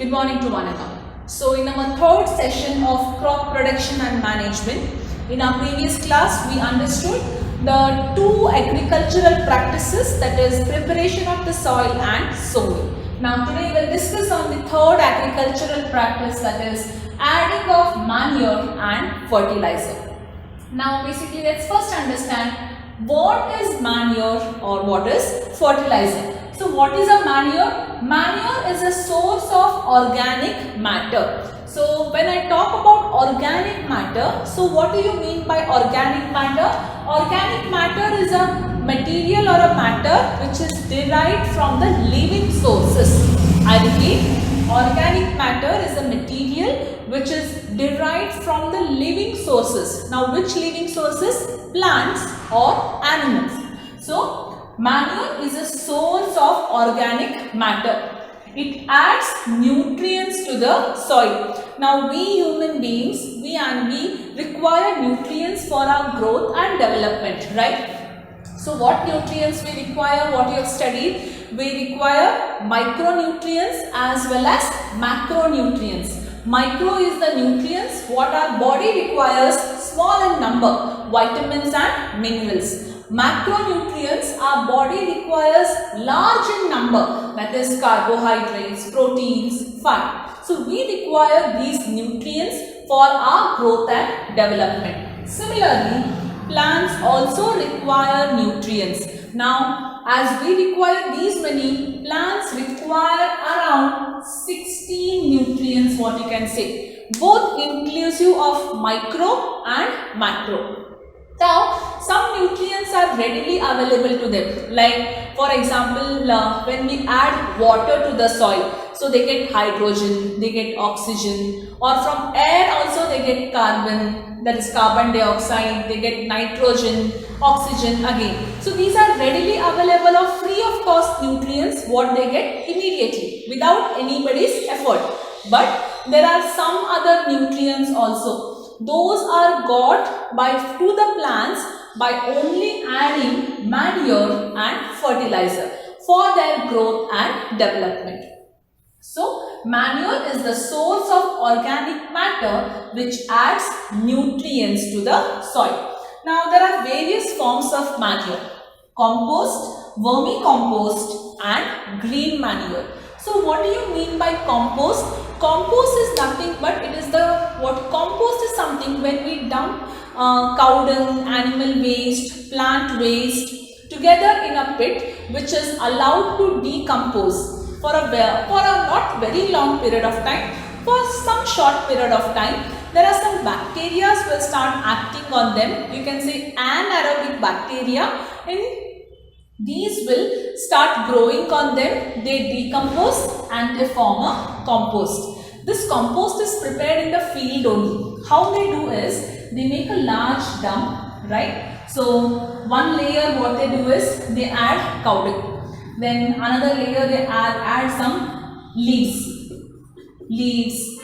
Good morning to one and all. So in our third session of crop production and management, in our previous class we understood the two agricultural practices, that is preparation of the soil and sowing. Now today we will discuss on the third agricultural practice, that is adding of manure and fertilizer. Now basically let's first understand what is manure or what is fertilizer. So what is a manure? Manure is a source of organic matter. So when I talk about organic matter, so what do you mean by organic matter? Organic matter is a material or a matter which is derived from the living sources. I repeat, organic matter is a material which is derived from the living sources. Now which living sources? Plants or animals. So manure is a source of organic matter. It adds nutrients to the soil. Now we human beings, we require nutrients for our growth and development, right? So what nutrients we require, what you have studied? We require micronutrients as well as macronutrients. Micro is the nutrients what our body requires, small in number, vitamins and minerals. Macronutrients our body requires large in number, that is carbohydrates, proteins, fat. So we require these nutrients for our growth and development. Similarly, plants also require nutrients. Now as we require these many, plants require around 16 nutrients, what you can say, both inclusive of micro and macro. Now, some nutrients are readily available to them, like for example, when we add water to the soil, so they get hydrogen, they get oxygen, or from air also they get carbon, that is carbon dioxide, they get nitrogen, oxygen again. So these are readily available of free of cost nutrients what they get immediately without anybody's effort. But there are some other nutrients also. Those are got to the plants by only adding manure and fertilizer for their growth and development. So manure is the source of organic matter which adds nutrients to the soil. Now there are various forms of manure: compost, vermicompost and green manure. So what do you mean by compost? Compost is nothing but it is compost is something when we dump cow dung, animal waste, plant waste together in a pit which is allowed to decompose for a not very long period of time, for some short period of time. There are some bacteria will start acting on them. You can say anaerobic bacteria, and these will start growing on them. They decompose and they form a compost. This compost is prepared in the field only. How they do is, they make a large dump, right? So one layer what they do is, they add cow dung. Then another layer they add some leaves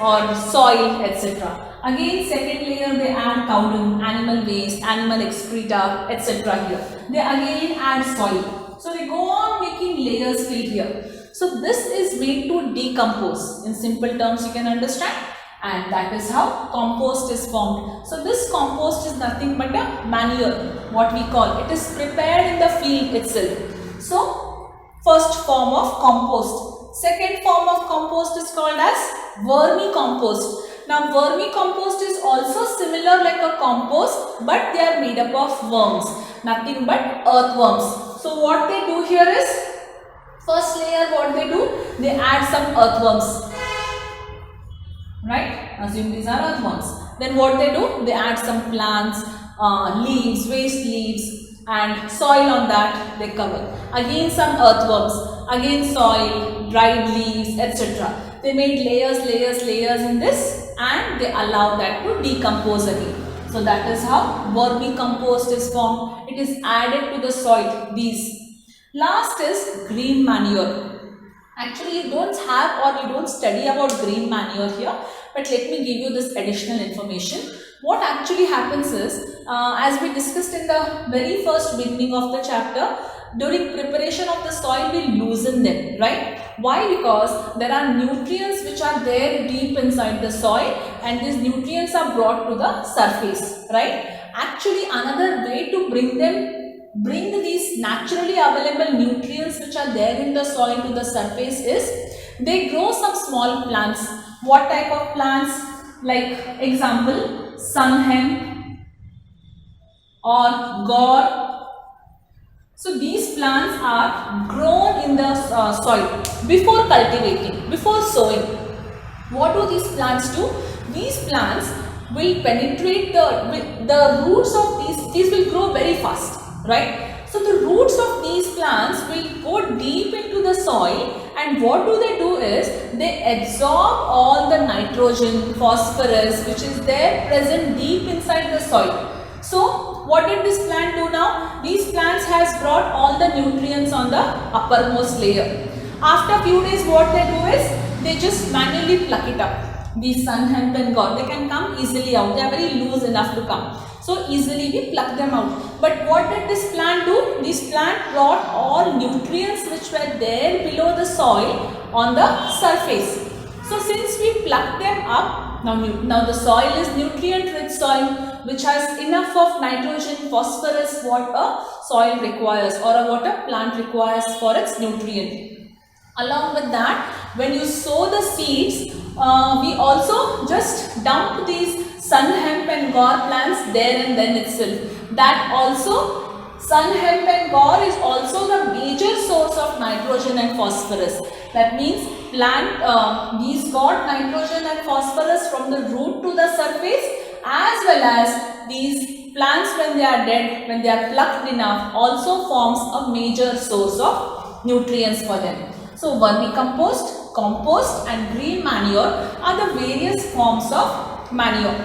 or soil, etc. Again second layer they add cow dung, animal waste, animal excreta, etc. here. They again add soil. So they go on making layers till here. So this is made to decompose. In simple terms you can understand. And that is how compost is formed. So this compost is nothing but a manure, what we call. It is prepared in the field itself. So first form of compost. Second form of compost is called as vermicompost. Now vermicompost is also similar like a compost, but they are made up of worms, nothing but earthworms. So what they do here is, first layer what they do, they add some earthworms, right? Assume these are earthworms. Then what they do, they add some plants, leaves, waste leaves and soil on that they cover. Again some earthworms, again soil, dried leaves, etc. They made layers in this and they allow that to decompose again. So that is how vermicompost is formed. It is added to the soil, these. Last is green manure. Actually you don't have or you don't study about green manure here, but let me give you this additional information. What actually happens is, as we discussed in the very first beginning of the chapter, during preparation of the soil, we loosen them, right? Why? Because there are nutrients which are there deep inside the soil, and these nutrients are brought to the surface, right? Actually, another way to bring these naturally available nutrients which are there in the soil to the surface is they grow some small plants. What type of plants? Like example, sun hemp or gore. So these plants are grown in the soil before cultivating, before sowing. What do these plants do? These plants will penetrate the roots of these will grow very fast, right? So the roots of these plants will go deep into the soil, and what do? Is they absorb all the nitrogen, phosphorus which is there present deep inside the soil. So what did this plant do now? These plants has brought all the nutrients on the uppermost layer. After few days, what they do is they just manually pluck it up. These sun hemp and gore, they can come easily out. They are very loose enough to come. So easily we pluck them out. But what did this plant do? This plant brought all nutrients which were there below the soil on the surface. So since we pluck them up, now the soil is nutrient rich soil which has enough of nitrogen, phosphorus what a soil requires or what a plant requires for its nutrient. Along with that, when you sow the seeds, we also just dump these sun hemp and gore plants there and then itself. That also, sun hemp and gore is also the major source of nitrogen and phosphorus. That means these got nitrogen and phosphorus from the root to the surface, as well as these plants when they are dead, when they are plucked enough, also forms a major source of nutrients for them. So vermicompost, compost and green manure are the various forms of manure.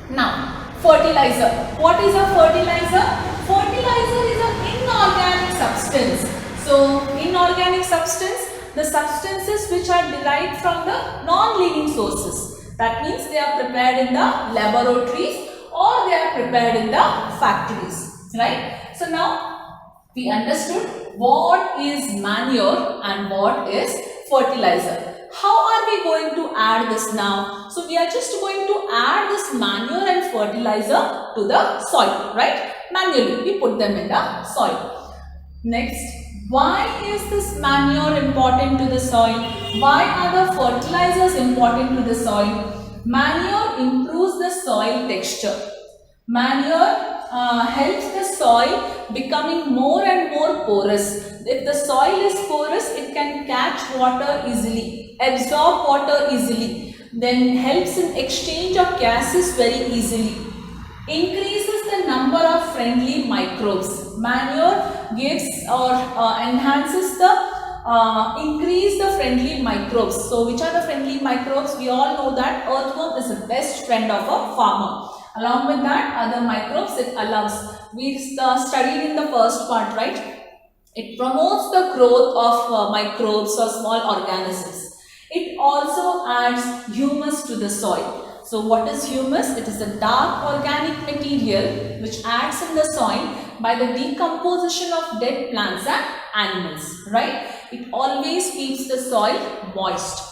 Now, fertilizer. What is a fertilizer? Fertilizer is an inorganic substance. So, inorganic substance, the substances which are derived from the non-living sources. That means they are prepared in the laboratories or they are prepared in the factories, right? So now we understood what is manure and what is fertilizer. How are we going to add this now? So we are just going to add this manure and fertilizer to the soil, right? Manually we put them in the soil. Next, why is this manure important to the soil? Why are the fertilizers important to the soil? Manure improves the soil texture. Manure helps the soil becoming more and more porous. If the soil is porous, it can catch water easily, absorb water easily, then helps in exchange of gases very easily. Increases the number of friendly microbes. Manure gives or enhances increase the friendly microbes. So which are the friendly microbes? We all know that earthworm is the best friend of a farmer. Along with that, other microbes it allows. We studied in the first part, right? It promotes the growth of microbes or small organisms. It also adds humus to the soil. So what is humus? It is a dark organic material which adds in the soil by the decomposition of dead plants and animals, right? It always keeps the soil moist.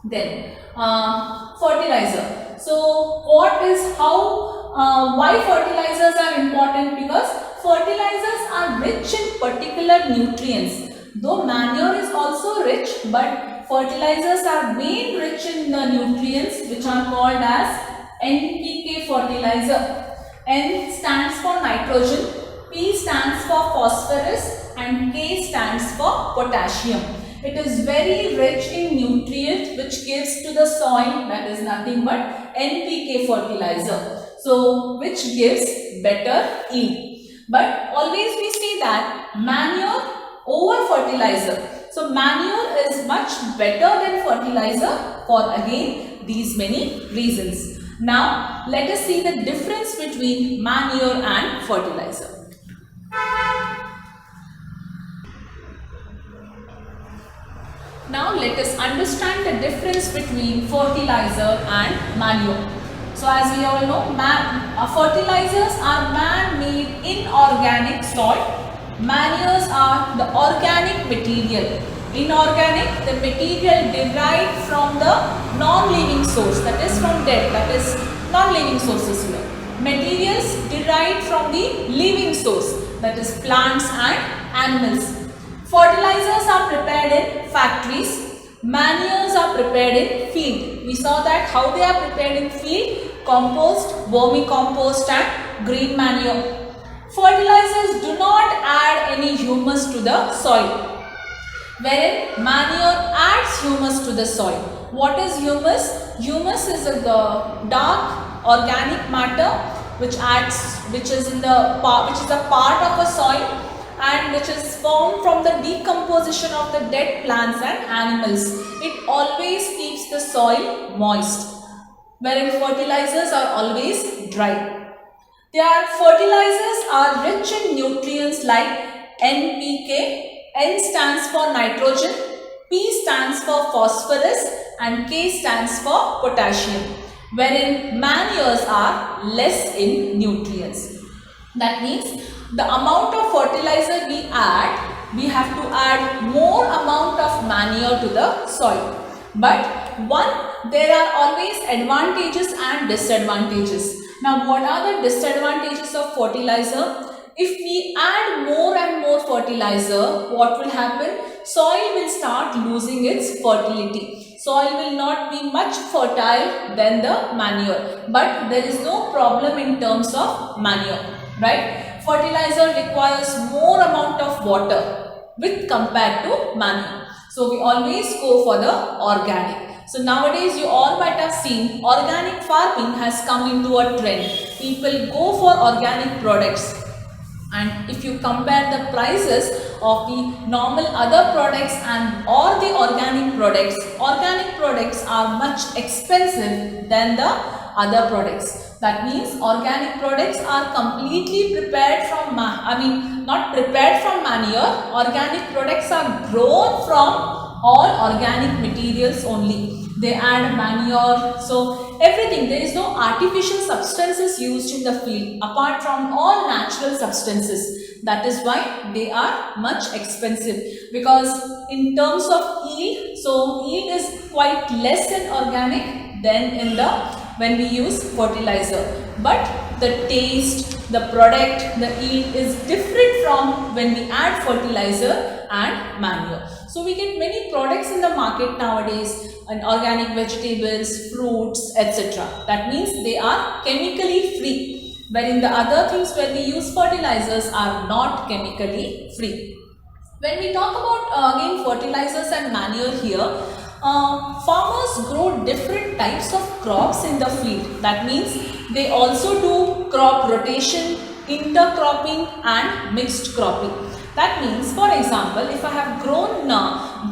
Then fertilizer. So why fertilizers are important? Because fertilizers are rich in particular nutrients. Though manure is also rich, but fertilizers are main rich in the nutrients which are called as NPK fertilizer. N stands for nitrogen, P stands for phosphorus and K stands for potassium. It is very rich in nutrient which gives to the soil, that is nothing but NPK fertilizer. So which gives better yield. But always we say that manure over fertilizer. So manure is much better than fertilizer for again these many reasons. Now let us see the difference between manure and fertilizer. Now let us understand the difference between fertilizer and manure. So as we all know, fertilizers are man-made inorganic salt Manures are the organic material. Inorganic, the material derived from the non-living source, that is from dead, that is non-living sources here. Materials derived from the living source, that is plants and animals. Fertilizers are prepared in factories. Manures are prepared in field. We saw that how they are prepared in field: compost, vermicompost and green manure. Fertilizers do not add any humus to the soil, wherein manure adds humus to the soil. What is humus? Humus is a dark organic matter which is a part of a soil and which is formed from the decomposition of the dead plants and animals. It always keeps the soil moist, wherein fertilizers are always dry. Their fertilizers are rich in nutrients like NPK. N stands for nitrogen, P stands for phosphorus and K stands for potassium, wherein manures are less in nutrients. That means the amount of fertilizer we have to add more amount of manure to the soil. But there are always advantages and disadvantages. Now, what are the disadvantages of fertilizer? If we add more and more fertilizer, what will happen? Soil will start losing its fertility. Soil will not be much fertile than the manure. But there is no problem in terms of manure, right? Fertilizer requires more amount of water with compared to manure. So we always go for the organic. So nowadays you all might have seen organic farming has come into a trend. People go for organic products. And if you compare the prices of the normal other products or the organic products are much expensive than the other products. That means organic products are completely prepared from, not prepared from manure. Organic products are grown from all organic materials only. They add manure, so everything, there is no artificial substances used in the field apart from all natural substances. That is why they are much expensive, because in terms of yield, so yield is quite less in organic than in when we use fertilizer. But the taste, the product, the yield is different from when we add fertilizer and manure. So we get many products in the market nowadays, and organic vegetables, fruits, etc. That means they are chemically free, wherein the other things where we use fertilizers are not chemically free. When we talk about again fertilizers and manure here, farmers grow different types of crops in the field. That means they also do crop rotation, intercropping and mixed cropping. That means, for example, if I have grown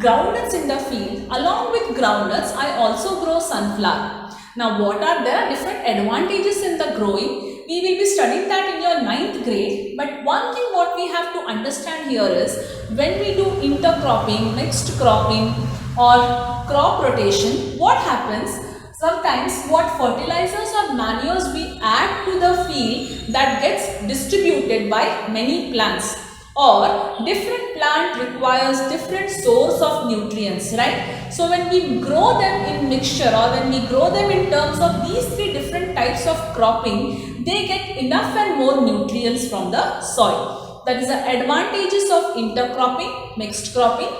groundnuts in the field, along with groundnuts, I also grow sunflower. Now, what are the different advantages in the growing? We will be studying that in your 9th grade. But one thing what we have to understand here is, when we do intercropping, mixed cropping or crop rotation, what happens? Sometimes what fertilizers or manures we add to the field that gets distributed by many plants. Or different plant requires different source of nutrients, right? So when we grow them in mixture, or when we grow them in terms of these 3 different types of cropping, they get enough and more nutrients from the soil. That is the advantages of intercropping, mixed cropping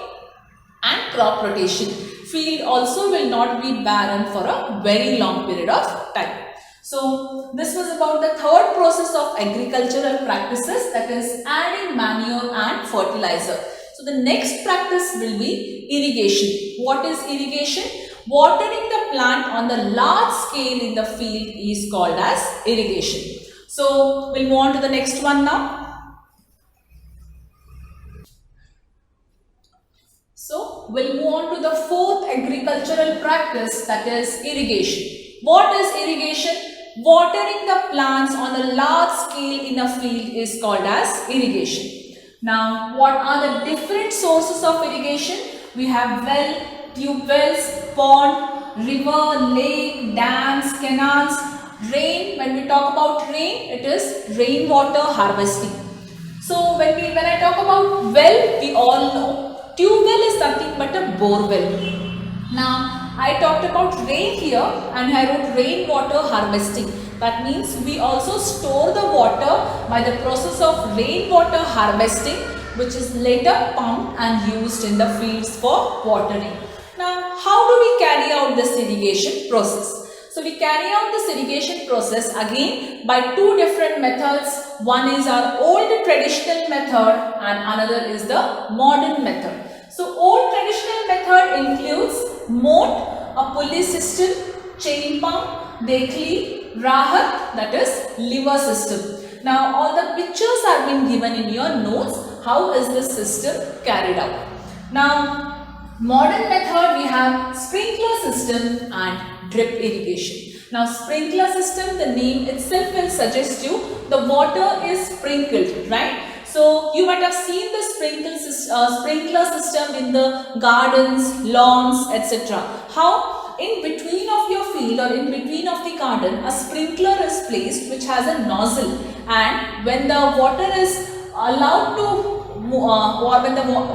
and crop rotation. Field also will not be barren for a very long period of time. So this was about the third process of agricultural practices, that is adding manure and fertilizer. So the next practice will be irrigation. What is irrigation? Watering the plant on the large scale in the field is called as irrigation. So we'll move on to the next one now. So we'll move on to the fourth agricultural practice, that is irrigation. What is irrigation? Watering the plants on a large scale in a field is called as irrigation. Now, what are the different sources of irrigation? We have well, tube wells, pond, river, lake, dams, canals, rain. When we talk about rain, it is rainwater harvesting. So when I talk about well, we all know tube well is nothing but a bore well. Now I talked about rain here and I wrote rainwater harvesting. That means we also store the water by the process of rainwater harvesting, which is later pumped and used in the fields for watering. Now, how do we carry out this irrigation process? So, we carry out this irrigation process again by two different methods. One is our old traditional method and another is the modern method. So, old traditional method includes moat, a pulley system, chain pump, Dekli, Rahat, that is lever system. Now all the pictures are being given in your notes. How is this system carried out? Now modern method we have sprinkler system and drip irrigation. Now sprinkler system, the name itself will suggest you the water is sprinkled, right? So you might have seen the sprinkler system in the gardens, lawns, etc. How in between of your field or in between of the garden, a sprinkler is placed which has a nozzle, and when the water is allowed to or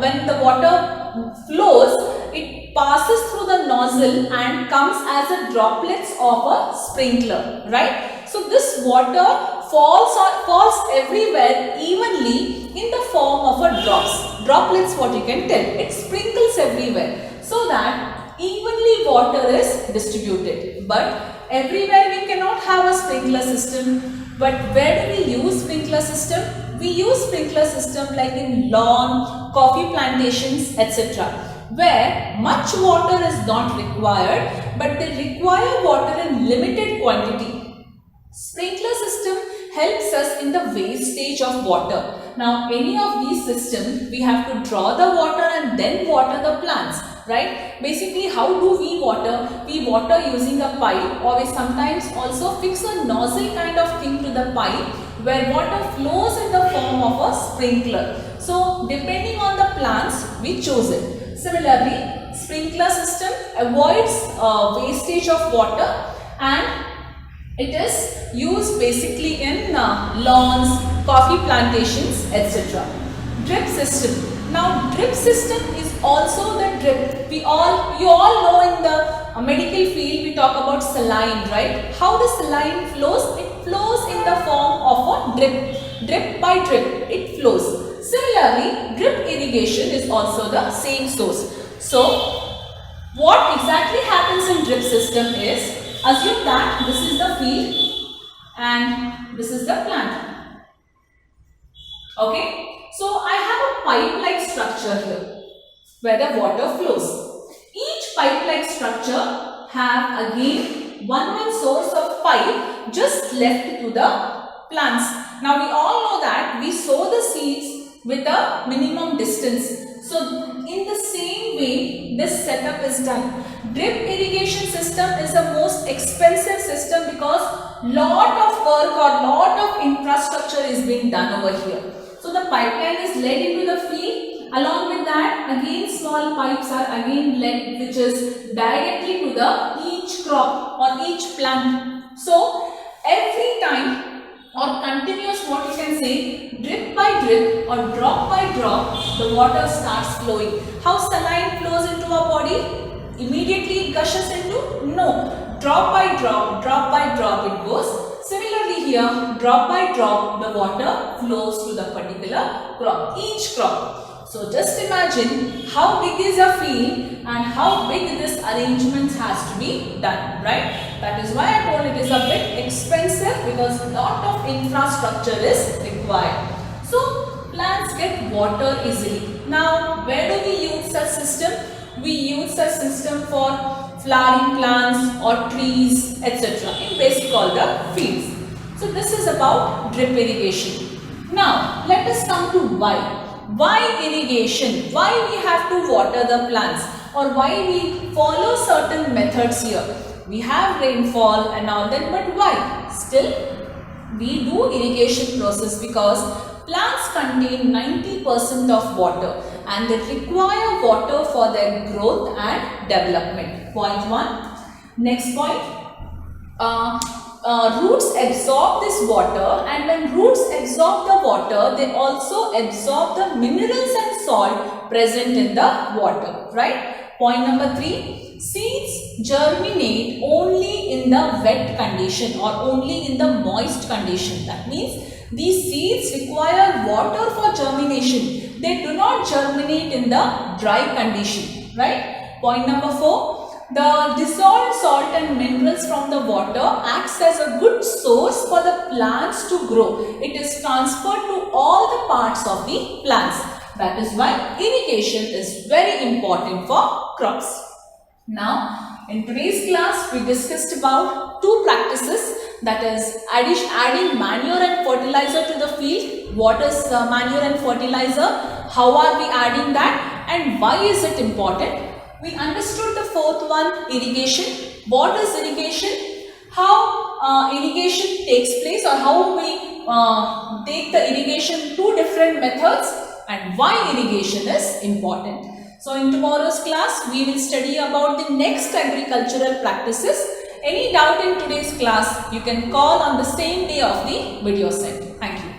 when the water flows, it passes through the nozzle and comes as a droplets of a sprinkler, right? So this water falls everywhere evenly in the form of a droplets, what you can tell, it sprinkles everywhere so that evenly water is distributed. But everywhere we cannot have a sprinkler system. But where do we use sprinkler system? We use sprinkler system like in lawn, coffee plantations, etc. where much water is not required, but they require water in limited quantity. Sprinkler system helps us in the wastage of water. Now any of these systems we have to draw the water and then water the plants, right? Basically how do we water? We water using a pipe, or we sometimes also fix a nozzle kind of thing to the pipe where water flows in the form of a sprinkler. So depending on the plants we choose it. Similarly, sprinkler system avoids wastage of water and it is used basically in lawns, coffee plantations, etc. Drip system. Now drip system is also the drip. You all know in the medical field we talk about saline, right? How the saline flows? It flows in the form of a drip by drip. It flows. Similarly, drip irrigation is also the same source. So what exactly happens in drip system is, assume that this is the field and this is the plant. Okay. So I have a pipe-like structure here where the water flows. Each pipe-like structure have again one source of pipe just left to the plants. Now we all know that we sow the seeds with a minimum distance. So in the same way this setup is done. Drip irrigation system is the most expensive system because lot of work or lot of infrastructure is being done over here. So the pipeline is led into the field. Along with that, again small pipes are again led, which is directly to the each crop or each plant. So every time or continuous, what you can say, drip by drip or drop by drop, the water starts flowing. How saline flows into our body? Immediately it gushes into? No. Drop by drop it goes. Similarly here, drop by drop the water flows to the particular crop, each crop. So just imagine how big is a field and how big this arrangement has to be done, right? That is why I told it is a bit expensive because a lot of infrastructure is required. So plants get water easily. Now where do we use such system? We use such system for flowering plants or trees, etc. in basic all the fields. So this is about drip irrigation. Now let us come to why. Why irrigation? Why we have to water the plants, or why we follow certain methods here? We have rainfall and all that, but why? Still we do irrigation process because plants contain 90% of water and they require water for their growth and development. Point 1. Next point. roots absorb this water, and when roots absorb the water, they also absorb the minerals and salt present in the water, right? Point number 3, seeds germinate only in the wet condition or only in the moist condition. That means these seeds require water for germination. They do not germinate in the dry condition, right? Point number 4, the dissolved salt and minerals from the water acts as a good source for the plants to grow. It is transferred to all the parts of the plants. That is why irrigation is very important for crops. Now, in today's class, we discussed about 2 practices, that is adding manure and fertilizer to the field. What is manure and fertilizer? How are we adding that? And why is it important? We understood the 4th one, irrigation. What is irrigation? How irrigation takes place, or how we take the irrigation, 2 different methods, and why irrigation is important. So in tomorrow's class, we will study about the next agricultural practices. Any doubt in today's class, you can call on the same day of the video set. Thank you.